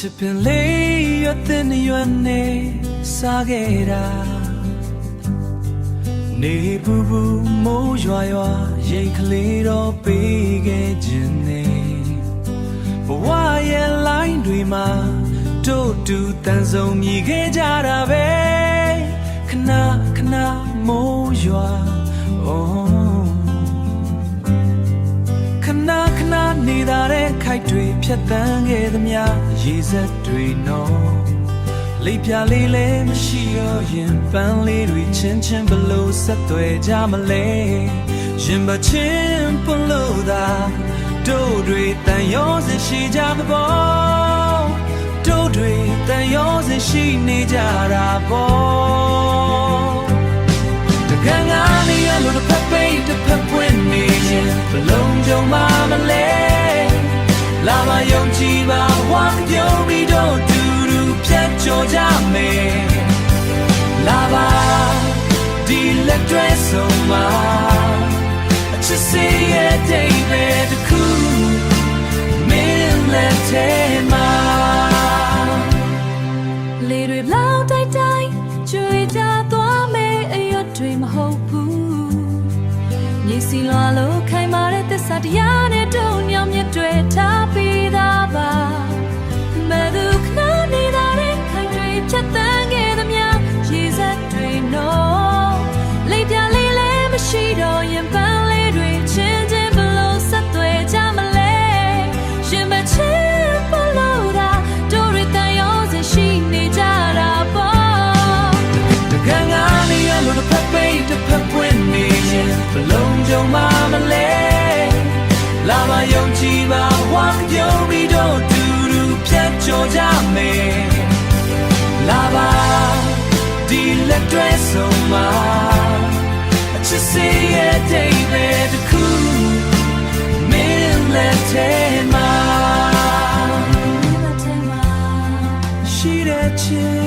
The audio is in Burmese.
စ်ပင်လေးရွက်တဲ့ရွက်နေစားခဲ့တာနေပူပူမိုးရွာရွာရိတ်ကလေးတော့ပေးခဲ့ခြင်းနေဘဝရဲ့လိုင်းတွေမှာတို့တူတန်ဆုံမြည်ခဲ့ကြတာပဲခဏခဏမိုးရွာခဏခဏနေတာတဲ့ခိုက်တွေဖြတ်တန်းခဲ့သမျှရေစက်တွေနော်လိပ်ပြလေးလည်းမရှိတော့ရင်ပန်းလေးတွေချင်းချင်းဘလို့ဆက်သွယ်ကြမလဲရင်ပါချင်းပလို့သာတို့တွေတန်ရောစရှိကြမပေါ်တို့တွေတန်ရောစရှိနေကြတာပေါ်တကယ်ငါနေရလို့တစ်ဖက်ပိတ်တစ်ဖက်ပွင့်နေရင်ဘလုံးကြုံမမလဲလာမယုံကြည်ပါဝါပြုံးပြီးတော့တူတူဖြတ်ကျော်ကြမယ်လာပါဒီလက်တွဲဆုံးမှာအချစ်စေရဲ့ဒိတ်ပဲတခုမင်းလက်ထဲမှာလေတွေလောင်တိုက်တိုက်ကြွေကြသွားမယ်အရွတ်တွေမဟုတ်ဘူးမြေစီလွာလို့ခိုင်မာတဲ့သစ္စာတရားနဲ့တုံ့ညောင်မြတ်တွေထားပြီးသားပါမဲ့သူခဏနေတာတဲ့ခိုင်တွေဖြတ်တန်းခဲ့သမျှရေစက်တွေနော်လိပ်ပြလေးလည်းမရှိတော့ရင်ပန်းလေးတွေချင်းချင်းဘလို့ဆက်သွယ်ကြမလဲရှင်မချင်းဘလို့သာတို့တွေတန်ရောစရှိနေကြတာပေါ့တကယ်ငါနေရလို့တစ်ဖက်ပိတ်တစ်ဖက်ပွင့်နေရင်ဘလုံးကြုံမမလဲလာမယုံကြည်ပါဝါပြုံးပြီးတော့တူတူဖြတ်ကျော်ကြမယ်လာပါဒီလက်တွဲဆုံးမှာအချစ်စေရဲ့ဒိတ်ပဲတခုမင်းလက်ထဲမှာရှိတဲ့ချစ်